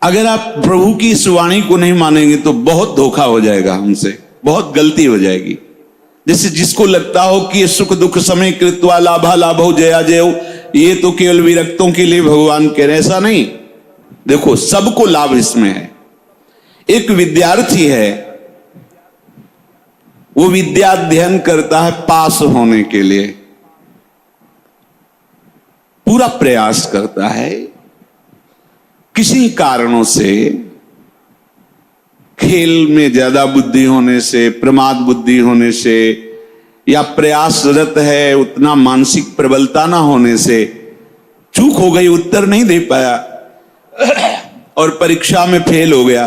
अगर आप प्रभु की इस वाणी को नहीं मानेंगे तो बहुत धोखा हो जाएगा हमसे, बहुत गलती हो जाएगी। जैसे जिसको लगता हो कि ये सुख दुख समय कृत्वा लाभा लाभो जया जयो, ये तो केवल विरक्तों के लिए भगवान कह रहे, ऐसा नहीं। देखो सबको लाभ इसमें है। एक विद्यार्थी है, वो विद्या अध्ययन करता है पास होने के लिए, पूरा प्रयास करता है। किसी कारणों से, खेल में ज्यादा बुद्धि होने से, प्रमाद बुद्धि होने से, या प्रयासरत है उतना मानसिक प्रबलता ना होने से चूक हो गई, उत्तर नहीं दे पाया और परीक्षा में फेल हो गया।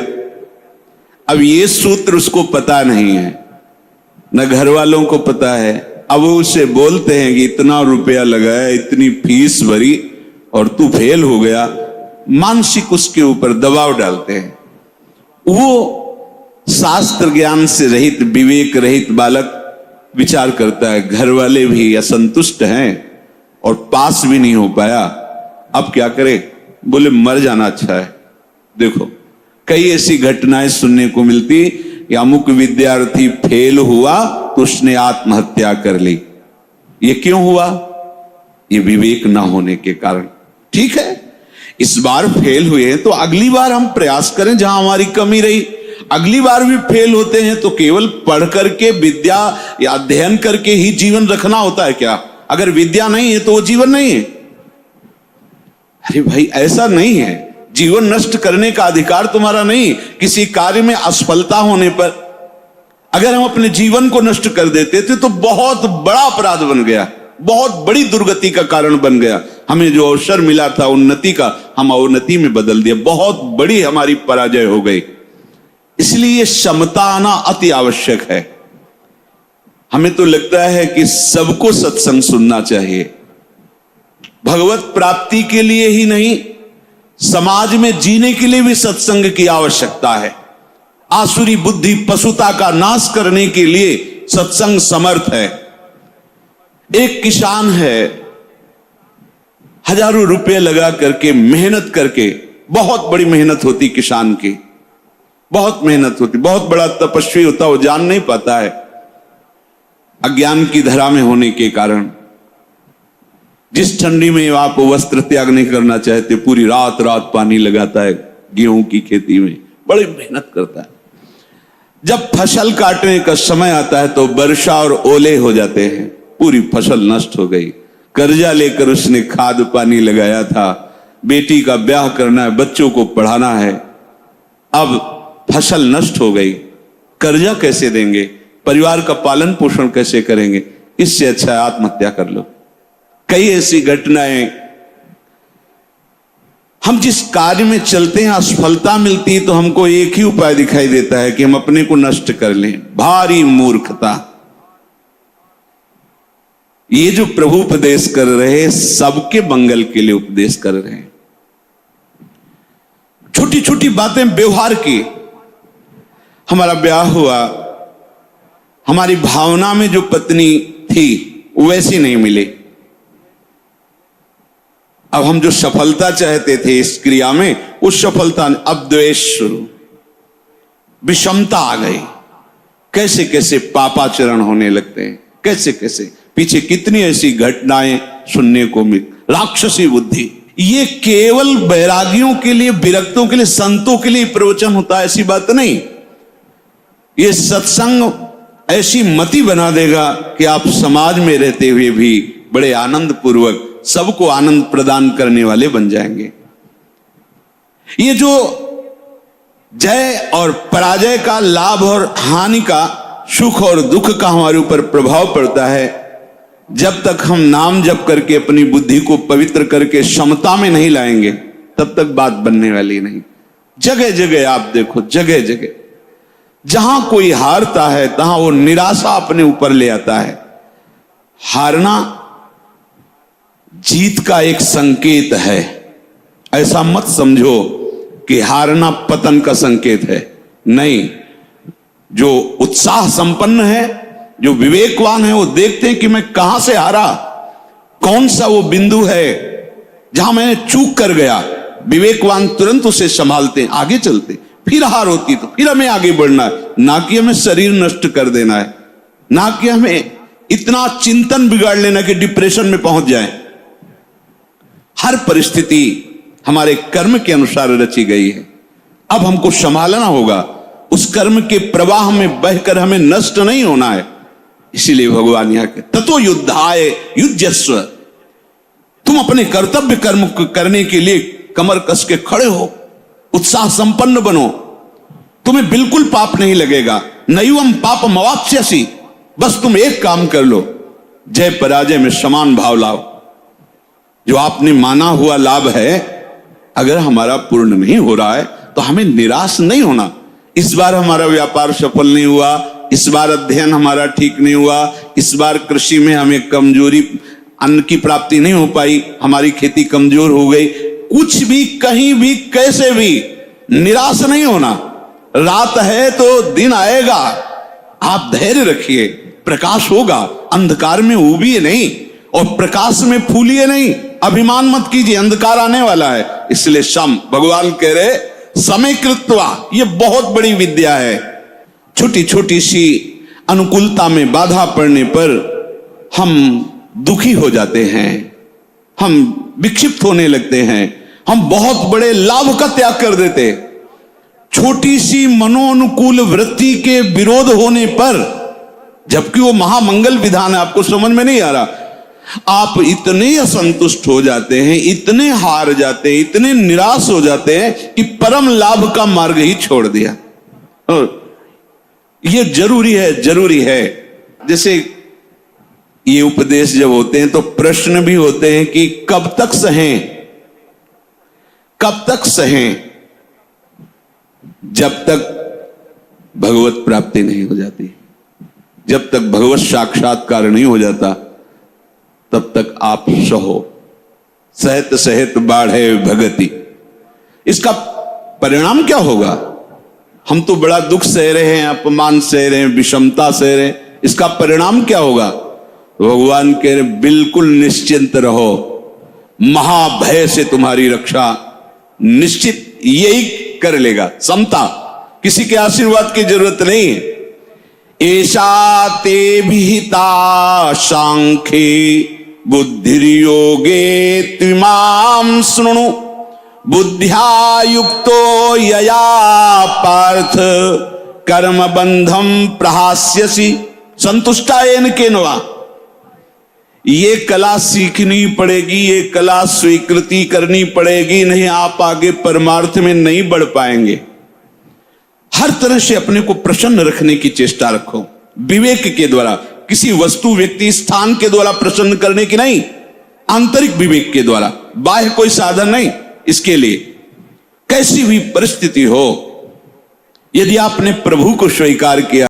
अब ये सूत्र उसको पता नहीं है, न घर वालों को पता है। अब वो उसे बोलते हैं कि इतना रुपया लगाया, इतनी फीस भरी और तू फेल हो गया। मानसिक उसके ऊपर दबाव डालते हैं। वो शास्त्र ज्ञान से रहित, विवेक रहित बालक विचार करता है, घर वाले भी असंतुष्ट हैं और पास भी नहीं हो पाया, अब क्या करे? बोले मर जाना अच्छा है। देखो कई ऐसी घटनाएं सुनने को मिलती कि अमुक विद्यार्थी फेल हुआ तो उसने आत्महत्या कर ली। ये क्यों हुआ? ये विवेक ना होने के कारण। ठीक है, इस बार फेल हुए हैं तो अगली बार हम प्रयास करें, जहां हमारी कमी रही। अगली बार भी फेल होते हैं तो केवल पढ़ करके, विद्या या अध्ययन करके ही जीवन रखना होता है क्या? अगर विद्या नहीं है तो वो जीवन नहीं है। अरे भाई ऐसा नहीं है, जीवन नष्ट करने का अधिकार तुम्हारा नहीं। किसी कार्य में असफलता होने पर अगर हम अपने जीवन को नष्ट कर देते थे तो बहुत बड़ा अपराध बन गया, बहुत बड़ी दुर्गति का कारण बन गया। हमें जो अवसर मिला था उन्नति का, हम अवनति में बदल दिया, बहुत बड़ी हमारी पराजय हो गई। इसलिए क्षमता आना अति आवश्यक है। हमें तो लगता है कि सबको सत्संग सुनना चाहिए, भगवत प्राप्ति के लिए ही नहीं, समाज में जीने के लिए भी सत्संग की आवश्यकता है। आसुरी बुद्धि पशुता का नाश करने के लिए सत्संग समर्थ है। एक किसान है, हजारों रुपए लगा करके, मेहनत करके, बहुत बड़ी मेहनत होती किसान की, बहुत मेहनत होती, बहुत बड़ा तपस्वी होता, वो जान नहीं पाता है अज्ञान की धरा में होने के कारण। जिस ठंडी में आप वस्त्र त्याग नहीं करना चाहते, पूरी रात रात पानी लगाता है गेहूं की खेती में, बड़ी मेहनत करता है। जब फसल काटने का समय आता है तो वर्षा और ओले हो जाते हैं, पूरी फसल नष्ट हो गई। कर्जा लेकर उसने खाद पानी लगाया था, बेटी का ब्याह करना है, बच्चों को पढ़ाना है, अब फसल नष्ट हो गई। कर्जा कैसे देंगे? परिवार का पालन पोषण कैसे करेंगे? इससे अच्छा है आत्महत्या कर लो। कई ऐसी घटनाएं, हम जिस कार्य में चलते हैं असफलता मिलती है तो हमको एक ही उपाय दिखाई देता है कि हम अपने को नष्ट कर लें। भारी मूर्खता। ये जो प्रभु उपदेश कर रहे हैं, सबके मंगल के लिए उपदेश कर रहे हैं। छोटी छोटी बातें व्यवहार की। हमारा ब्याह हुआ, हमारी भावना में जो पत्नी थी वो वैसी नहीं मिली। अब हम जो सफलता चाहते थे इस क्रिया में, उस सफलता ने, अब द्वेष शुरू, विषमता आ गई। कैसे कैसे पापाचरण होने लगते हैं, कैसे कैसे पीछे कितनी ऐसी घटनाएं सुनने को मिल। राक्षसी बुद्धि। ये केवल बैरागियों के लिए, विरक्तों के लिए, संतों के लिए प्रवचन होता है, ऐसी बात नहीं। ये सत्संग ऐसी मति बना देगा कि आप समाज में रहते हुए भी बड़े आनंद पूर्वक सबको आनंद प्रदान करने वाले बन जाएंगे। ये जो जय और पराजय का, लाभ और हानि का, सुख और दुख का हमारे ऊपर प्रभाव पड़ता है, जब तक हम नाम जप करके अपनी बुद्धि को पवित्र करके समता में नहीं लाएंगे, तब तक बात बनने वाली नहीं। जगह जगह आप देखो, जगह जगह जहां कोई हारता है तहां वो निराशा अपने ऊपर ले आता है। हारना जीत का एक संकेत है। ऐसा मत समझो कि हारना पतन का संकेत है, नहीं। जो उत्साह संपन्न है, जो विवेकवान है, वो देखते हैं कि मैं कहां से हारा, कौन सा वो बिंदु है जहां मैं चूक कर गया, विवेकवान तुरंत उसे संभालते हैं, आगे चलते हैं। फिर हार होती तो फिर हमें आगे बढ़ना है, ना कि हमें शरीर नष्ट कर देना है, ना कि हमें इतना चिंतन बिगाड़ लेना कि डिप्रेशन में पहुंच जाए। हर परिस्थिति हमारे कर्म के अनुसार रची गई है। अब हमको संभालना होगा, उस कर्म के प्रवाह में बहकर हमें नष्ट नहीं होना है। इसीलिए भगवान यहां के ततो युद्धाय युज्यस्व, तुम अपने कर्तव्य कर्म करने के लिए कमर कस के खड़े हो, उत्साह संपन्न बनो, तुम्हें बिल्कुल पाप नहीं लगेगा। नैवम पाप मवाप्स्यसि, बस तुम एक काम कर लो, जय पराजय में समान भाव लाओ। जो आपने माना हुआ लाभ है अगर हमारा पूर्ण नहीं हो रहा है तो हमें निराश नहीं होना। इस बार हमारा व्यापार सफल नहीं हुआ, इस बार अध्ययन हमारा ठीक नहीं हुआ, इस बार कृषि में हमें कमजोरी, अन्न की प्राप्ति नहीं हो पाई, हमारी खेती कमजोर हो गई, कुछ भी कहीं भी कैसे भी निराश नहीं होना। रात है तो दिन आएगा, आप धैर्य रखिए, प्रकाश होगा। अंधकार में उबिए नहीं और प्रकाश में फूलिए नहीं। अभिमान मत कीजिए, अंधकार आने वाला है। इसलिए सम, भगवान कह रहे समय कृत्वा, यह बहुत बड़ी विद्या है। छोटी छोटी सी अनुकूलता में बाधा पड़ने पर हम दुखी हो जाते हैं, हम विक्षिप्त होने लगते हैं, हम बहुत बड़े लाभ का त्याग कर देते। छोटी सी मनोनुकूल वृत्ति के विरोध होने पर, जबकि वो महामंगल विधान है, आपको समझ में नहीं आ रहा, आप इतने असंतुष्ट हो जाते हैं, इतने हार जाते हैं, इतने निराश हो जाते हैं कि परम लाभ का मार्ग ही छोड़ दिया। और ये जरूरी है, जरूरी है। जैसे ये उपदेश जब होते हैं तो प्रश्न भी होते हैं कि कब तक सहें, कब तक सहें? जब तक भगवत प्राप्ति नहीं हो जाती, जब तक भगवत साक्षात्कार नहीं हो जाता, तब तक आप सहो। सहत सहत बाढ़े भगति, इसका परिणाम क्या होगा? हम तो बड़ा दुख सह रहे हैं, अपमान सह रहे हैं, विषमता सह रहे हैं, इसका परिणाम क्या होगा? भगवान कह रहे बिल्कुल निश्चिंत रहो, महाभय से तुम्हारी रक्षा निश्चित यही कर लेगा। समता, किसी के आशीर्वाद की जरूरत नहीं है। ऐसा ते विहिता सांख्ये बुद्धिर्योगे त्विमां शृणु, बुद्ध्या युक्तो यया पार्थ कर्म बंधम प्रहास्यसि संतुष्टायेन केनवा। ये कला सीखनी पड़ेगी, ये कला स्वीकृति करनी पड़ेगी, नहीं आप आगे परमार्थ में नहीं बढ़ पाएंगे। हर तरह से अपने को प्रसन्न रखने की चेष्टा रखो, विवेक के द्वारा, किसी वस्तु व्यक्ति स्थान के द्वारा प्रसन्न करने की नहीं, आंतरिक विवेक के द्वारा, बाह्य कोई साधन नहीं। इसके लिए कैसी भी परिस्थिति हो, यदि आपने प्रभु को स्वीकार किया